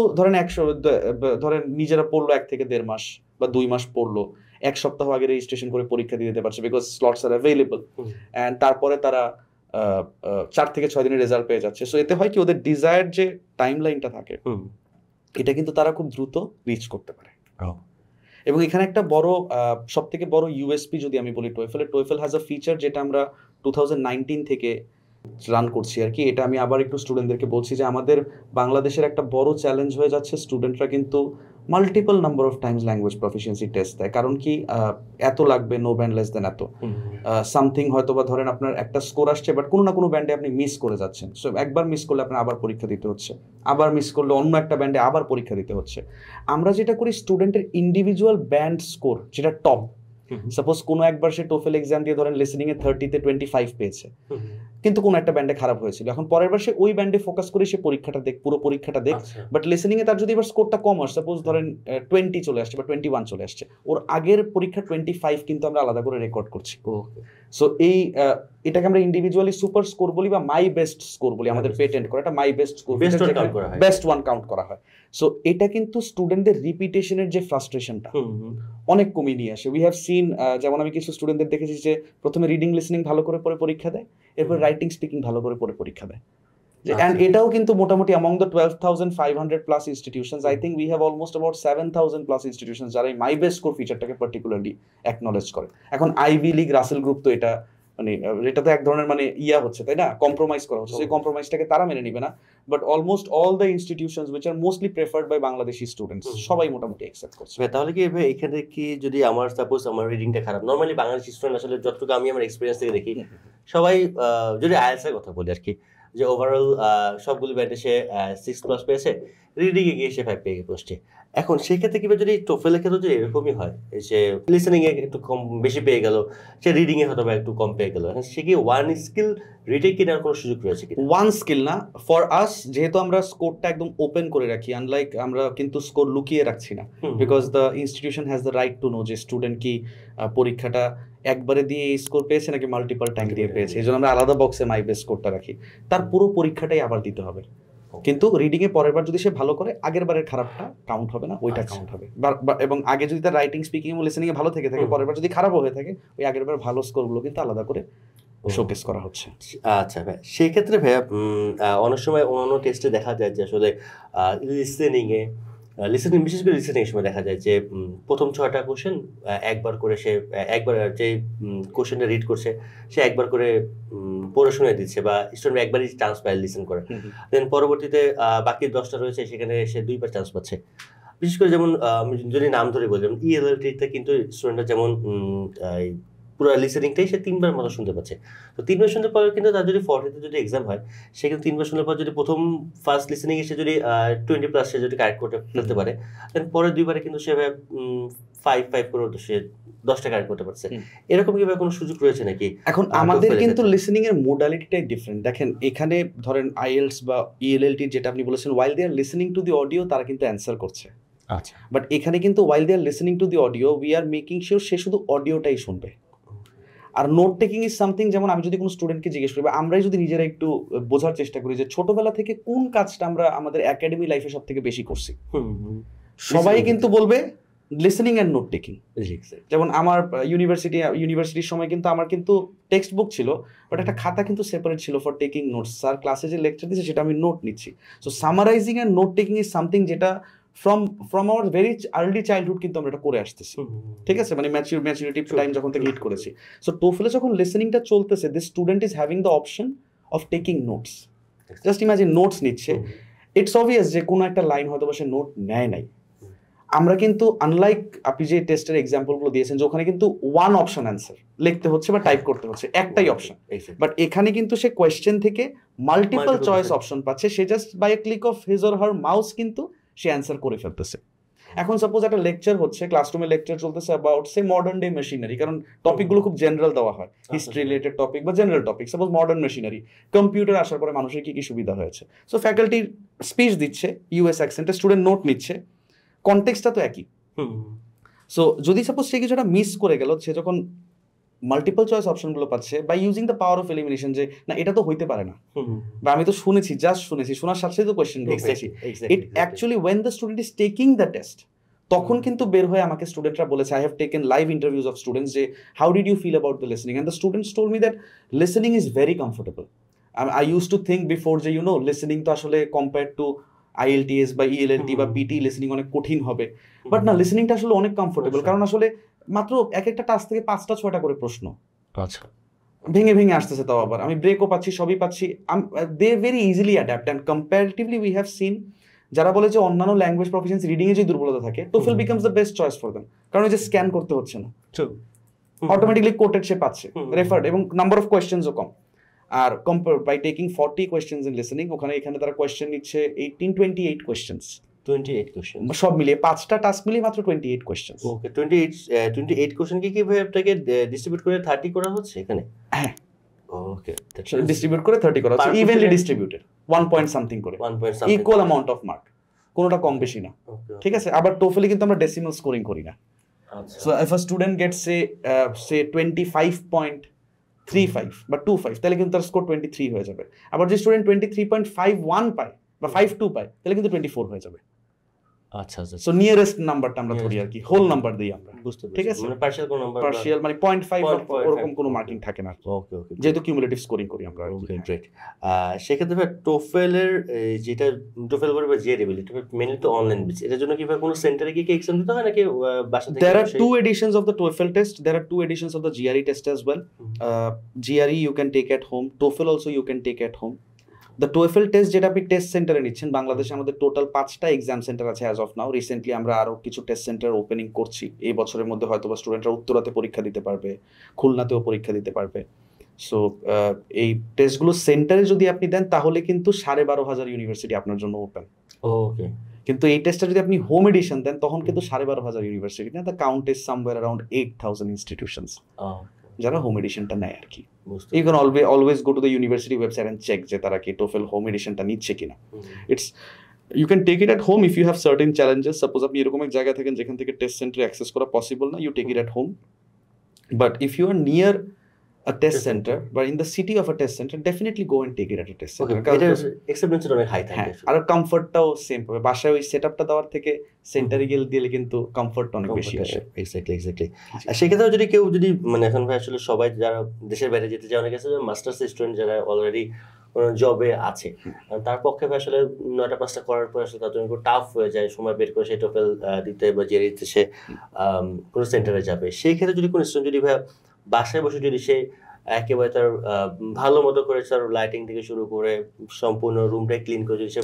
ধরেন নিজেরা পড়লো 1 থেকে 1.5 মাস বা 2 মাস পড়লো, 1 সপ্তাহ আগে রেজিস্ট্রেশন করে পরীক্ষা দিতে পারছে because slots R available, and তারপরে তারা 4 থেকে 6 দিনের রেজাল্ট পেয়ে যাচ্ছে। সো এতে হয় কি, ওদের ডিজায়ার্ড যে টাইম লাইনটা থাকে এটা কিন্তু তারা খুব দ্রুত রিচ করতে পারে। এবং এখানে একটা বড় সব থেকে বড় ইউএসপি যদি আমি বলি TOEFL হ্যাজ আ ফিচার যেটা আমরা 2019 থেকে রান করছি আর কি। এটা আমি আবার একটু স্টুডেন্টদেরকে বলছি যে আমাদের বাংলাদেশের একটা বড় চ্যালেঞ্জ হয়ে যাচ্ছে, স্টুডেন্টরা কিন্তু multiple number of Times language proficiency test দেয়। কারণ কি, এত লাগবে, নো ব্যান্ড লেস দেন এত সামথিং, হয়তো বা ধরেন আপনার একটা স্কোর আসছে বাট কোনো না কোনো ব্যান্ডে আপনি মিস করে যাচ্ছেন, সো একবার মিস করলে আপনার আবার পরীক্ষা দিতে হচ্ছে, আবার মিস করলে অন্য একটা ব্যান্ডে আবার পরীক্ষা দিতে হচ্ছে। আমরা যেটা করি, স্টুডেন্টের ইন্ডিভিজুয়াল ব্যান্ড স্কোর যেটা টপ, সাপোজ কোনো একবার সে TOEFL এক্সাম দিয়ে ধরেন লিসনিং এ 30-তে 25 পেয়েছে, কিন্তু কোনো একটা ব্যান্ডে খারাপ হয়েছিল, এখন পরের বার সে ওই ব্যান্ডে ফোকাস করে সে পরীক্ষাটা দেখ, পুরো পরীক্ষাটা দেখ। বাট লিসনিং এ তার যদি এবার স্কোরটা কম আসে, সাপোজ ধরেন 20 চলে আসছে বা 21 চলে আসছে, ওর আগের পরীক্ষা 25 কিন্তু আমরা আলাদা করে রেকর্ড করছি। সো এটাকে আমরা ইন্ডিভিজুয়ালি সুপার স্কোর বলি বা মাই বেস্ট স্কোর বলি, আমাদের পেটেন্ট করা একটা মাই best score, best one count করা হয়। সো এটা কিন্তু স্টুডেন্টদের রিপিটেশনের যে ফ্রাস্ট্রেশনটা অনেক কমিয়ে নিয়ে আসে। উই হ্যাভ সিন, যেমন আমি কিছু স্টুডেন্টদের দেখেছি যে প্রথমে রিডিং লিসনিং ভালো করে পড়ে পরীক্ষা দেয়, এরপর রাইটিং স্পিকিং ভালো করে পড়ে পরীক্ষা দেয়। And এটাও কিন্তু মোটামুটি among the 12,500 plus institutions, I think we have almost about 7,000 plus institutions যারা এই মাই বেস্ট স্কোর ফিচারটাকে পার্টিকুলারলি অ্যাকনলেজ করে। এখন আইভি লিগ, রাসেল গ্রুপ তো এটা মানে এটা তো এক ধরনের মানে ইয়া হচ্ছে, তাই না, কম্প্রোমাইজ করা হচ্ছে, সেই কম্প্রোমাইজটাকে তারা মেনে নিবে না, but almost all the institutions which are mostly preferred by Bangladeshi students সবাই মোটামুটি অ্যাকসেপ্ট করছে। তাহলে কি ভাই এখানে কি যদি আমার সাপোজ আমার রিডিংটা খারাপ, নর্মালি বাংলাদেশি স্টুডেন্ট আসলে যতটুকু আমি আমার এক্সপিরিয়েন্স থেকে দেখি সবাই যদি আইএলটিএস এর কথা বলি আর কি, যে ওভারঅল সবগুলো ব্যান্ডে সে 6+ পেয়েছে, রিডিং এ গিয়ে সে 5 পেয়ে বসছে। এখন সেই ক্ষেত্রে কিভাবে যদি টোফেলের ক্ষেত্রে যদি এরকমই হয়, সে লিসেনিং এ একটু কম বেশি পেয়ে গেল, সে রিডিং এ হয়তো বা একটু কম পেয়ে গেল, সে কি ওয়ান স্কিল রিটেক কেনার কোনো সুযোগ রয়েছে কি? ওয়ান স্কিল না, ফর আস যেহেতু আমরা স্কোরটা একদম ওপেন করে রাখি, আনলাইক আমরা কিন্তু স্কোর লুকিয়ে রাখছি না, because the institution has the right to know যে স্টুডেন্ট কি পরীক্ষাটা একবারে দিয়ে স্কোর পেয়েছে নাকি মাল্টিপল টাইম দিয়ে পেয়েছে, এই জন্য আমরা আলাদা বক্সে মাই বেস্ট স্কোরটা রাখি, তার পুরো পরীক্ষাটাই আবার দিতে হবে। কিন্তু রিডিং এ পরের বার যদি সে ভালো করে, আগের বারের খারাপটা কাউন্ট হবে না, ওইটা কাউন্ট হবে। এবং আগে যদি তার রাইটিং, স্পিকিং এবং লিসেনিং এ ভালো থেকে থাকে, পরের বার যদি খারাপও হয়ে থাকে, ওই আগের বার ভালো স্কোরগুলো কিন্তু আলাদা করে শোকেস করা হচ্ছে। আচ্ছা ভাই, সেই ক্ষেত্রে ভাইয়া অনেক সময় অন্য টেস্টে দেখা যায় যে আসলে লিসেনিং বিশেষ করে লিসেনিং এর সময় দেখা যায় যে প্রথম 6টা কোশ্চেন একবার করে সে একবার যে কোশ্চেনটা রিড করছে সে একবার করে পড়ে শুনে দিচ্ছে, বা স্টুডেন্ট একবারই চান্স পায় লিসেন করে, দেন পরবর্তীতে বাকি 10টা রয়েছে সেখানে সে 2বার চান্স পাচ্ছে। বিশেষ করে যেমন যদি নাম ধরে বলি, যেমন ইএলএলটিতে কিন্তু স্টুডেন্টরা যেমন পুরো লিসেনিংটাই সে 3বার মতো শুনতে পাচ্ছে। তো 3বার শুনতে পারলে কিন্তু তার যদি 40তে যদি এক্সাম হয়, সে কিন্তু 3বার শুনলে পর যদি প্রথম ফার্স্ট লিসেনিং এসে যদি 20+ সে যদি কারেক্ট করতে ফেলতে পারে, দেন পরের 2বারে কিন্তু সে 5 করে সে 10টা কারেক্ট করতে পারছে। এরকম কি কোনো সুযোগ রয়েছে নাকি? এখন আমাদের কিন্তু লিসেনিং এর মোডালিটিটাই ডিফারেন্ট। দেখেন এখানে ধরেন আইএলটিএস বা ইএলএলটি যেটা আপনি বলেছেন, while they are listening to the audio, তারা কিন্তু অ্যান্সার করছে। আচ্ছা, বাট এখানে কিন্তু while they are listening to the audio, we are making sure সে শুধু অডিওটাই শুনবে। আর নোট টেকিং ইজ সামথিং, যেমন আমি যদি কোনো স্টুডেন্টকে জিজ্ঞেস করি, বা আমরাই যদি নিজেরা একটু বোঝার চেষ্টা করি যে ছোটবেলা থেকে কোন কাজটা আমরা আমাদের একাডেমি লাইফে সব থেকে বেশি করছি, সবাই কিন্তু বলবে লিসেনিং অ্যান্ড নোট টেকিং। যেমন আমার ইউনিভার্সিটির সময় কিন্তু আমার কিন্তু টেক্সট বুক ছিল, বাট একটা খাতা কিন্তু সেপারেট ছিল ফর টেকিং নোটস। স্যার ক্লাসে যে লেকচার দিচ্ছে সেটা আমি নোট নিচ্ছি। So summarizing and note taking is something যেটা from our very early childhood কিন্তু আমরা এটা করে আসতেছি, ঠিক আছে, মানে ম্যাচুরিটি টাইম যখন থেকে হিট করেছি। সো টোফেলে যখন লিসেনিংটা চলতেছে, this student is having the option of taking notes. Just imagine notes নিচ্ছে, ইটস অবভিয়াস যে কোনো একটা লাইন হয়তো বা সে নোট নেয় নাই। আমরা কিন্তু আনলাইক আপনি যে টেস্টের এক্সাম্পলগুলো দিয়েছেন, যে ওখানে কিন্তু ওয়ান অপশন অ্যান্সার লিখতে হচ্ছে বা টাইপ করতে হচ্ছে, একটাই অপশন, বাট এখানে কিন্তু সে কোয়েশ্চেন থেকে মাল্টিপল চয়েস অপশন পাচ্ছে। সে just by a click of his or her mouse কিন্তু সে অ্যান্সার করে ফেলতেছে। এখন সাপোজ একটা লেকচার হচ্ছে, ক্লাসরুমে লেকচার চলতেছে about say modern day machinery, কারণ টপিকগুলো খুব জেনারেল দেওয়া হয়, হিস্ট্রি রিলেটেড টপিক বা general topic. Suppose modern machinery, computer আসার পরে মানুষের কি কি সুবিধা হয়েছে। সো ফ্যাকাল্টি স্পিচ দিচ্ছে ইউএস অ্যাকসেন্টে, স্টুডেন্ট নোট নিচ্ছে, কনটেক্সটটা তো একই। সো যদি সাপোজ সে কিছুটা মিস করে গেল, সে যখন মাল্টিপল চয়েস অপশনগুলো পাচ্ছে, by using the power of elimination, যে না এটা তো হইতে পারে না, বা আমি তো শুনেছি, জাস্ট শুনেছি, শোনার সাথে সাথে তো কোয়েশ্চেন পেয়েছি। It actually when the student is taking the test, তখন কিন্তু বের হয়ে আমাকে স্টুডেন্টরা বলেছে, I have taken live interviews of students, যে how did you feel about the listening, and the students told me that listening is very comfortable. I use to think before যে লিসেনিং তো আসলে কম্পেয়ার টু আইএলটিএস বা ইএলএলটি বা পিটি লিসেনিং অনেক কঠিন হবে, বাট না, লিসেনিংটা আসলে অনেক কমফোর্টেবল, কারণ আসলে মাত্র একটা টাস্ক থেকে 5টা 6টা করে প্রশ্ন, আচ্ছা, ভেঙে ভেঙে আসতেছে, তাও আবার আমি ব্রেকও পাচ্ছি, সবই পাচ্ছি, they very easily adapt. And comparatively we have seen, যারা বলে যে অন্যান্য ল্যাঙ্গুয়েজ প্রফিসিয়েন্সি রিডিং এ যদি দুর্বলতা থাকে, TOEFL becomes the best choice for them, কারণ ওই যে স্ক্যান করতে হচ্ছে না, অটোমেটিকলি কোটেড সে পাচ্ছে, রেফার্ড, এবং নাম্বার অফ কোয়েশ্চেন্সও কম। আর by taking 40 questions in listening, এখানে তারা কোয়েশ্চেন নিচ্ছে 28 কোয়েশ্চেন্স, 28 কোশ্চেন সব মিলিয়ে 5টা টাস্ক মিলিয়ে মাত্র 28 কোয়েশ্চেন্স। ওকে, 28 কোশ্চেন কি ভাবে আপনাকে ডিস্ট্রিবিউট করে 30 করা হচ্ছে এখানে? হ্যাঁ, ওকে, ডিস্ট্রিবিউট করে 30 করা হচ্ছে, ইভেনলি ডিস্ট্রিবিউটেড, 1 পয়েন্ট সামথিং করে, ইকুয়াল অ্যামাউন্ট অফ মার্ক, কোনোটা কম বেশি না, ঠিক আছে। আবার টোফেলে কিন্তু আমরা ডেসিমাল স্কোরিং করি না। So if a student gets সে 25.35 বা 25, তাহলে কিন্তু তার স্কোর 23 হয়ে যাবে। আবার যে স্টুডেন্ট 23.51 পায় বা 52 পায়, তাহলে কিন্তু 24 হয়ে যাবে। আচ্ছা আচ্ছা সো নিয়ারেস্ট নাম্বারটা আমরা ধরি আর কি, হোল নাম্বার দিই আমরা, বুঝতে ঠিক পেরেছি আছে? মানে পার্শিয়াল কোন নাম্বার পার্শিয়াল মানে 0.5 ওরকম কোনো Okay. মার্কিং থাকে না, ওকে ওকে যেহেতু কিউমুলেটিভ স্কোরিং করি আমরা আর কি। ওকে গ্রেট সেক্ষেত্রে ভাই টোফেলের যেটা টোফেল করে বা জিআরই বলি এটা মেইনলি তো অনলাইন বেস, এটার জন্য কি ভাই কোনো সেন্টারে গিয়ে কি এক্সাম দিতে হয় নাকি বাসা থেকে? There are two editions of the TOEFL test. There are two editions of the GRE test as well. GRE you can take at home. TOEFL also you can take at home. The TOEFL test যেটা আপনি টেস্ট সেন্টারে নিচ্ছেন, বাংলাদেশে আমাদের টোটাল 5টা এক্সাম সেন্টার আছে অ্যাজ অফ নাও। রিসেন্টলি আমরা আরো কিছু টেস্ট সেন্টার ওপেনিং করছি, এই বছরের মধ্যে হয়তো বা স্টুডেন্টরা উত্তরাতে পরীক্ষা দিতে পারবে, খুলনাতেও পরীক্ষা দিতে পারবে। সো এই টেস্টগুলো সেন্টারে যদি আপনি দেন তাহলে কিন্তু 12,500 ইউনিভার্সিটি আপনার জন্য ওপেন। ওকে কিন্তু এই টেস্টটা যদি আপনি হোম এডিশন দেন তখন কিন্তু 12,500 ইউনিভার্সিটি না, the count is somewhere around 8,000 institutions যারা হোম এডিশনটা নেয় আর কি। You can always go to the university website and check যে তারা কি টোফেল হোম এডিশনটা নিচ্ছে কিনা। It's you can take it at home if you have certain challenges. Suppose আপনি এরকম এক জায়গায় থাকেন যেখান থেকে টেস্ট সেন্টারে অ্যাক্সেস করা পসিবল না, you take it at home. But if you are near a test center but in the city of a test center, definitely go and take it at a test center. এটা এক্সপেরিয়েন্স অনেক হাই থাকে আর কমফর্টটাও সেম পাবে, বাসায় ওই সেটআপটা দেওয়ার থেকে সেন্টারে গেলে দিলে কিন্তু কমফর্ট অনেক বেশি আসে। এক্স্যাক্টলি সেক্ষেত্রে যদি কেউ যদি মানে এখন ভাই আসলে সবাই যারা দেশের বাইরে যেতে চায়, অনেক আছে মাস্টার্স স্টুডেন্ট যারা অলরেডি জবে আছে, তার পক্ষে আসলে 9টা 5টা করার পর আসলে তার জন্য একটু টাফ হয়ে যায় সময় বের করে সে টোফেল দিতে বা জেরি দিতে সে কোনো সেন্টারে যাবে। সেই ক্ষেত্রে যদি কোনো স্টুডেন্ট যদি ভাই বাসায় বসে যদি সে একেবারে তার ভালো মতো করে তার লাইটিং থেকে শুরু করে সম্পূর্ণ রুমটাই ক্লিন করে যদি সে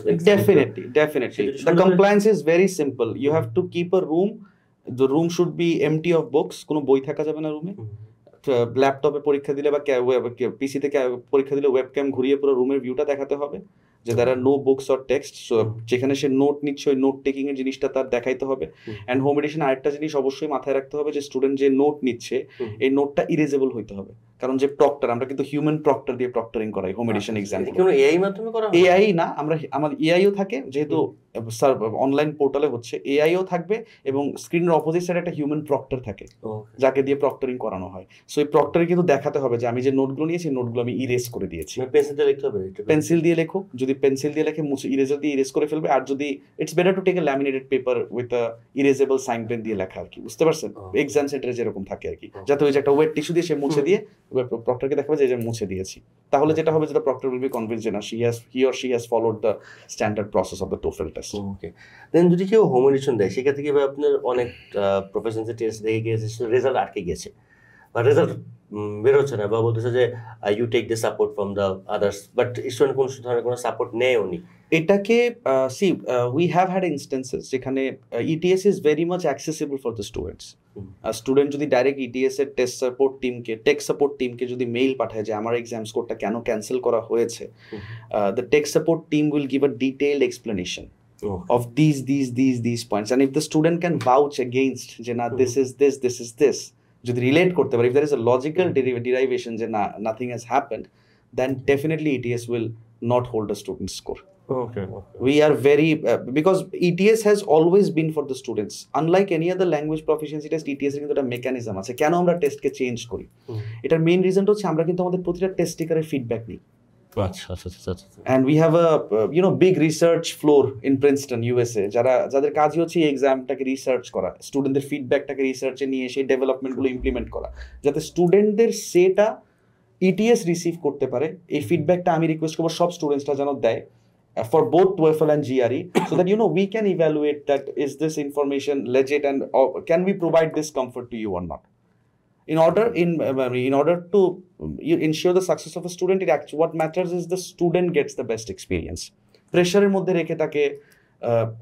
definitely the compliance is very simple. You have to keep a room, the room should be empty of books, কোনো বই থাকা যাবে না রুমে। ল্যাপটপে পরীক্ষা দিলে বা পিসিতে পরীক্ষা দিলে ওয়েবক্যাম ঘুরিয়ে পুরো রুমের ভিউটা দেখাতে হবে যে there are no books or text. So যেখানে সে নোট নিচ্ছে ওই নোট টেকিং এর জিনিসটা তার দেখাইতে হবে। অ্যান্ড হোম এডিশন আরেকটা জিনিস অবশ্যই মাথায় রাখতে হবে যে স্টুডেন্ট যে নোট নিচ্ছে এই নোটটা ইরেজেবল হইতে হবে, কারণ যে প্রক্টর, আমরা কিন্তু হিউম্যান প্রক্টর দিয়ে প্রক্টরিং করাই হোম এডিশন এক্সাম। এআই মাধ্যমে করা হয়? এআই না, আমরা আমাদের এআইও থাকে, যেহেতু অনলাইন পোর্টালে হচ্ছে এআইও থাকবে এবং স্ক্রিনের অপোজিট সাইডে একটা হিউম্যান প্রক্টর থাকে যাকে দিয়ে প্রক্টরিং করানো হয়। সো এই প্রক্টরে কিন্তু দেখাতে হবে যে আমি যে নোটগুলো নিয়েছি নোটগুলো আমি ইরেজ করে দিয়েছি। পেন্সিল দিয়ে লিখতে হবে? পেন্সিল দিয়ে লেখো, যদি পেন্সিল দিয়ে লেখে মুছে ইরেজার দিয়ে ইরেজ করে ফেলবে, আর যদি it's better to take a laminated paper with a erasable sign pen দিয়ে লেখা আর কি, বুঝতে পারছেন? এক্সাম সেন্টারে যেরকম থাকে আর কি, যাতে ওই যে একটা ওয়েট টিস্যু দিয়ে সে মুছে দিয়ে প্রক্টরকে দেখাবে যে মুছে দিয়েছি। তাহলে যেটা হবে যেটা প্রক্টর উইল বি কনভিন্সড যে না he or she has followed the standard process of the TOEFL test. Okay then যদি কেউ হোম এডিশন দেয় সেক্ষেত্রে কি আপনার অনেক প্রফেশনাল টেস্ট দেখে গিয়েছে রেজাল্ট আটকে গিয়েছে বা রেজাল্ট বের হচ্ছে না বা বলতেছে যে you take the support from the others, but student কোনো ধরনের কোনো সাপোর্ট নেয়ও নি, এটাকে উই হ্যাভ হ্যাড ইনস্টেন্সেস যেখানে ETS is very much accessible for the students. Student যদি ডাইরেক্ট ইটিএস এর টেস্ট সাপোর্ট টিমকে টেক সাপোর্ট টিমকে যদি মেইল পাঠায় যে আমার এক্সাম স্কোরটা কেন ক্যান্সেল করা হয়েছে, the take support team will give a detailed explanation of these points, and if the student can vouch against যে না this is this, যদি রিলেট করতে পারে, if there is a logical derivation যে না nothing has happened, then definitely ETS will not hold a student score. Okay. We are very because ETS has always been for the students. Unlike any other language proficiency test, ETS এর কিন্তু একটা মেকানিজম আছে কেন আমরা টেস্টকে চেঞ্জ করি। এটার মেইন রিজনটা হচ্ছে আমরা কিন্তু আমাদের প্রতিটা টেস্ট টেকারের ফিডব্যাক নিই। And we have a big research floor in Princeton, USA, যাদের কাজই হচ্ছে এই এক্সামটাকে রিসার্চ করা, স্টুডেন্টদের ফিডব্যাকটাকে রিসার্চে নিয়ে সেই ডেভেলপমেন্টগুলো ইমপ্লিমেন্ট করা, যাতে স্টুডেন্টদের সেটা ইটিএস রিসিভ করতে পারে। এই ফিডব্যাকটা আমি রিকোয়েস্ট করবো সব স্টুডেন্টসরা যেন দেয় for both TOEFL and GRE, so that we can evaluate that is this information legit and can we provide this comfort to you or not. In order to ensure the success of a student, what matters is the student gets the best experience. প্রেশারের মধ্যে রেখে তাকে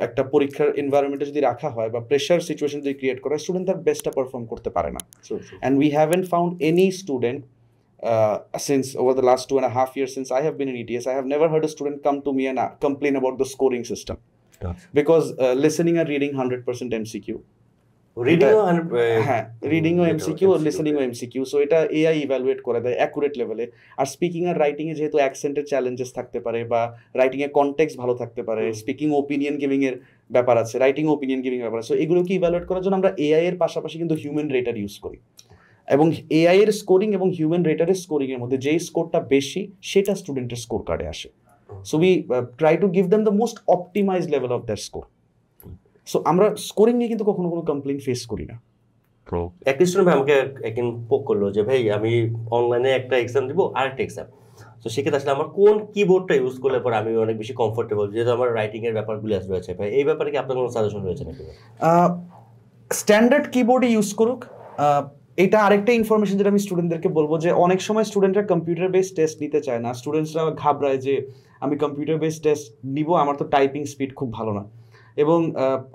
একটা পরীক্ষার এনভায়রনমেন্টে যদি রাখা হয় বা প্রেশার সিচুয়েশন যদি ক্রিয়েট করা হয়, স্টুডেন্ট তার বেস্টটা পারফর্ম করতে পারে না। And we haven't found any student since over the last 2.5 years since I have been in ETS, I have never heard a student come to me and complain about the scoring system. Because listening and reading 100% MCQ, reading ও এমসিকিউ আর লিসেনিং ও এমসিকিউ, সো এটা এআই ইভ্যালুয়েট করে দেয় অ্যাকুরেট লেভেলে। আর স্পিকিং আর রাইটিং এ যেহেতু অ্যাকসেন্টের চ্যালেঞ্জেস থাকতে পারে বা রাইটিং এর কনটেক্সট ভালো থাকতে পারে, স্পিকিং ওপিনিয়ন গিভিং এর ব্যাপার আছে, রাইটিং ওপিনিয়ন গিভিং ব্যাপার আছে, সো এগুলোকে ইভ্যালুয়েট করার জন্য আমরা এআই এর পাশাপাশি কিন্তু হিউম্যান রেটার ইউজ করি, এবং এআই এর স্কোরিং এবং হিউম্যান রেটারের স্কোরিং এর মধ্যে যেই স্কোরটা বেশি সেটা স্টুডেন্টের স্কোর কার্ডে আসে। So we try to give them the most optimised level of that score. So আমরা স্কোরিং নিয়ে কিন্তু কখনো কোনো কমপ্লেইন ফেস করি না। এক স্টুডেন্ট ভাই আমাকে একদিন পোক করলো যে ভাই আমি অনলাইনে একটা এক্সাম দিব আর একটা এক্সাম, তো সেক্ষেত্রে আসলে আমার কোন কিবোর্ডটা ইউজ করলে পরে আমি অনেক বেশি কমফোর্টেবল, যেহেতু আমার রাইটিং এর ব্যাপারগুলো রয়েছে ভাই, এই ব্যাপারে কি আপনার কোনো সাজেশন রয়েছে নাকি? স্ট্যান্ডার্ড কিবোর্ডে ইউজ করুক। এটা আরেকটা ইনফরমেশন যেটা আমি স্টুডেন্টদেরকে বলবো, যে অনেক সময় স্টুডেন্টরা কম্পিউটার বেস টেস্ট নিতে চায় না, স্টুডেন্টসরা ঘাবড়ায় যে আমি কম্পিউটার বেস টেস্ট নিব, আমার তো টাইপিং স্পিড খুব ভালো না। এবং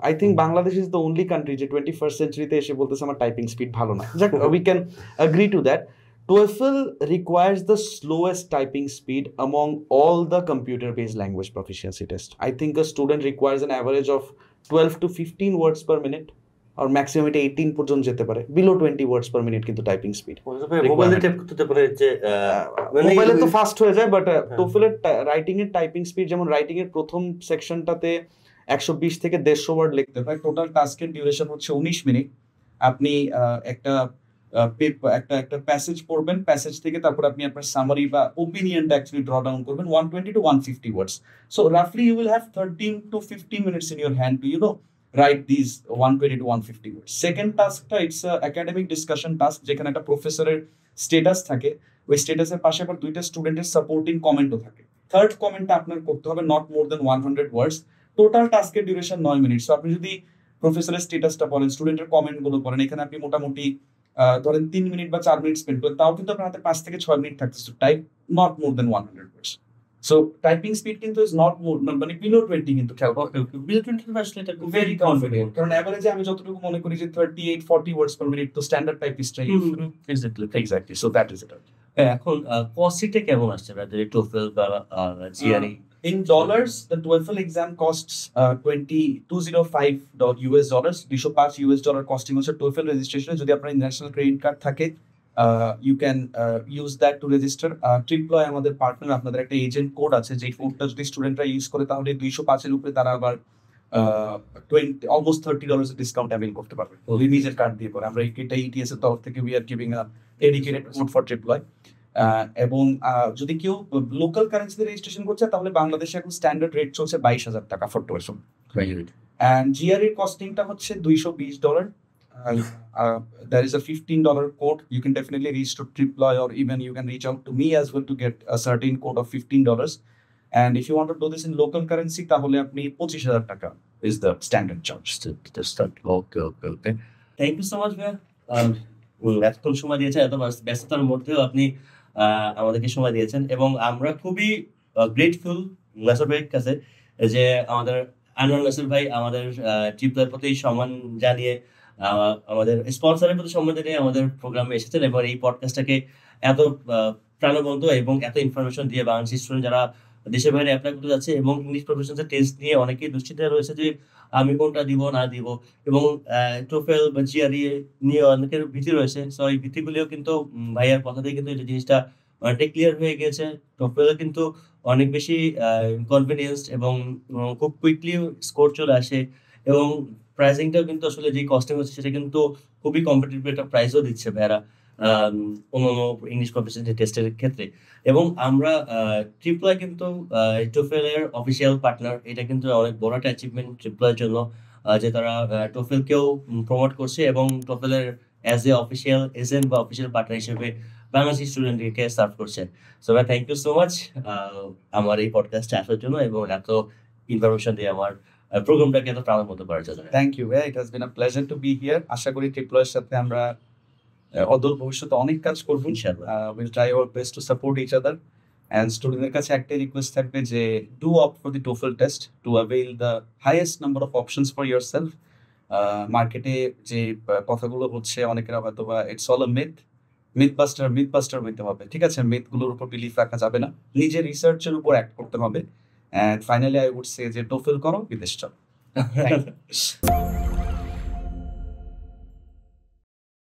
I think Bangladesh is the only country যে 21st সেঞ্চুরিতে এসে বলতেছে আমার টাইপিং স্পিড ভালো না। যাক, we can agree to that. TOEFL requires the slowest typing speed among all the computer-based language proficiency tests. I think a student requires an average of 12 to 15 words per minute, or maximum এটা 18 পর্যন্ত যেতে পারে, below 20 words per minute কিন্তু টাইপিং স্পিড। মোবাইলে টাইপ করতে পারে যে মোবাইলে তো ফাস্ট হয়ে যায়, বাট TOEFL এর রাইটিং এর টাইপিং স্পিড, যেমন রাইটিং এর প্রথম সেকশনটাতে 120 থেকে 150 ওয়ার্ড লিখতে হয়, টোটাল টাস্কের ডিউরেশন হচ্ছে 19 মিনিট। আপনি একটা একটা প্যাসেজ পড়বেন, প্যাসেজ থেকে তারপর আপনি আপনার সামারি বা ওপিনিয়নটা অ্যাকচুয়ালি ড্র ডাউন করবেন 120 to 150 ওয়ার্ডস। সো রাফলি you will have 13 to 15 minutes in your hand to write these 120 to 150 words. Second টাস্কটা ইটস একাডেমিক ডিসকাশন টাস্ক, যেখানে একটা প্রফেসরের স্ট্যাটাস থাকে, ওই স্ট্যাটাসের পাশে আবার দুইটা স্টুডেন্টের সাপোর্টিং কমেন্টও থাকে। থার্ড কমেন্টটা আপনার করতে হবে not more than 100 words. Total টাস্কের ডিউরেশন 9 মিনিট। সো আপনি যদি প্রফেসরের স্ট্যাটাসটা পড়েন, স্টুডেন্টের কমেন্টগুলো পড়েন, এখানে আপনি মোটামুটি ধরেন 3 মিনিট বা 4 মিনিট স্পেন্ড করেন, তাও কিন্তু আপনার হাতে 5 থেকে 6 মিনিট থাকতেছে। Type not more than 100 words. So typing speed কিন্তু ইজ নট মোর, মানে বিলো 20 কিন্তু খেয়াল করতে হবে। বিলো 20 আসলে এটা ভেরি কনফিডেন্ট, কারণ এভারেজে আমি যতটুকু মনে করি যে 38-40 ওয়ার্ডস পার মিনিট তো স্ট্যান্ডার্ড টাইপিস্টরাই ইউজ করে। Exactly so that is it. এখন কস্টটা কেমন আসছে ব্রাদার TOEFL বা GRE? In dollars, the TOEFL exam costs $205 US, $205 costing হচ্ছে TOEFL registration। যদি আপনার ইন্টারন্যাশনাল ক্রেডিট কার্ড থাকে, you can use that to register. Triploy আমাদের পার্টনার, আপনাদের একটা এজেন্ট কোড আছে, যে কোডটা যদি স্টুডেন্টরা ইউজ করে তাহলে 205 এর উপরে তারা আবার almost $30 ডিসকাউন্ট অ্যাভেল করতে পারবে নিজের কার্ড দিয়ে পরে। আমরা এটা ETS এর তরফ থেকে we are giving a dedicated code for Triploy। এবং যদি কেউ লোকাল কারেন্সিতে রেজিস্ট্রেশন করছে, তাহলে বাংলাদেশে এখন স্ট্যান্ডার্ড রেট চলছে 22,000 টাকা ফর TOEFL। And GRE কস্টিংটা হচ্ছে $220। There is a $15 code. You can definitely reach to Triploy, or even you can reach out to me as well to get a certain code of $15. And if you want to do this in local currency, তাহলে আপনি 25,000 টাকা is the standard charge. Okay. Thank you so much, ভাইয়া। এতক্ষণ সময় দিয়েছেন, এত ব্যস্ততার মধ্যেও আপনি আমাদেরকে সময় দিয়েছেন, এবং আমরা খুবই গ্রেটফুল নাসর ভাইয়ের কাছে যে আমাদের আনোয়ার নাসর ভাই আমাদের ট্রিপলয়ের প্রতি সম্মান জানিয়ে, আমাদের স্পন্সরের প্রতি সম্মান জানিয়ে আমাদের প্রোগ্রামে এসেছেন, এবং এই পডকাস্টটাকে এত প্রাণবন্ত এবং এত ইনফরমেশন দিয়ে বাংলাদেশি স্টুডেন্ট যারা দেশের বাইরে অ্যাপ্লাই করতে যাচ্ছে, এবং ইংলিশ প্রফেশনাল টেস্ট নিয়ে অনেকেই দুশ্চিন্তায় রয়েছে যে আমি কোনটা দিব না দিব, এবং TOEFL বা GRE নিয়ে অনেকের ভীতি রয়েছে। সো এই ভীতিগুলিও কিন্তু ভাইয়ার কথাতেই কিন্তু এই জিনিসটা অনেকটাই ক্লিয়ার হয়ে গেছে। TOEFL কিন্তু অনেক বেশি কনফিডেন্স এবং খুব কুইকলি স্কোর চলে আসে, এবং প্রাইসিংটাও কিন্তু আসলে যে কস্টিং হচ্ছে সেটা কিন্তু খুবই কম্পিটিটিভ একটা প্রাইসও দিচ্ছে ভাইয়ারা অন্যান্য ইংলিশ প্রফেশনাল টেস্টের ক্ষেত্রে। এবং আমরা ট্রিপলয় কিন্তু TOEFL এর অফিসিয়াল পার্টনার। এটা কিন্তু অনেক বড় একটা অ্যাচিভমেন্ট ট্রিপলয়ের জন্য, যে তারা TOEFL কেও প্রমোট করছে, এবং TOEFL এর অ্যাজ এ অফিসিয়াল এজেন্ট বা অফিসিয়াল পার্টনার হিসেবে বাংলাদেশি স্টুডেন্টকে সার্ভ করছে। সো ভাই, থ্যাংক ইউ সো মাচ আমার এই পডকাস্টে আসার জন্য, এবং এত ইনফরমেশন দিয়ে আমার প্রোগ্রামটাকে এত প্রাণবন্ত করার জন্য। থ্যাংক ইউ ভাই, it has been a pleasure to be here. আশা করি ট্রিপলয়ের সাথে আমরা অদূর ভবিষ্যতে অনেক কাজ করবো ইনশাআল্লাহ। Will try our best to support each other. And স্টুডেন্টদের কাছে একটাই রিকোয়েস্ট থাকবে যে do opt for the TOEFL test to avail the highest number of options for yourself. মার্কেটে যে কথাগুলো হচ্ছে, অনেকের হয়তো বা it's all a myth buster হইতে হবে, ঠিক আছে? মিথগুলোর উপর বিলিফ রাখা যাবে না, নিজের রিসার্চের উপর অ্যাক্ট করতে হবে। And finally I would say যে TOEFL করো, বিদেশ চলো।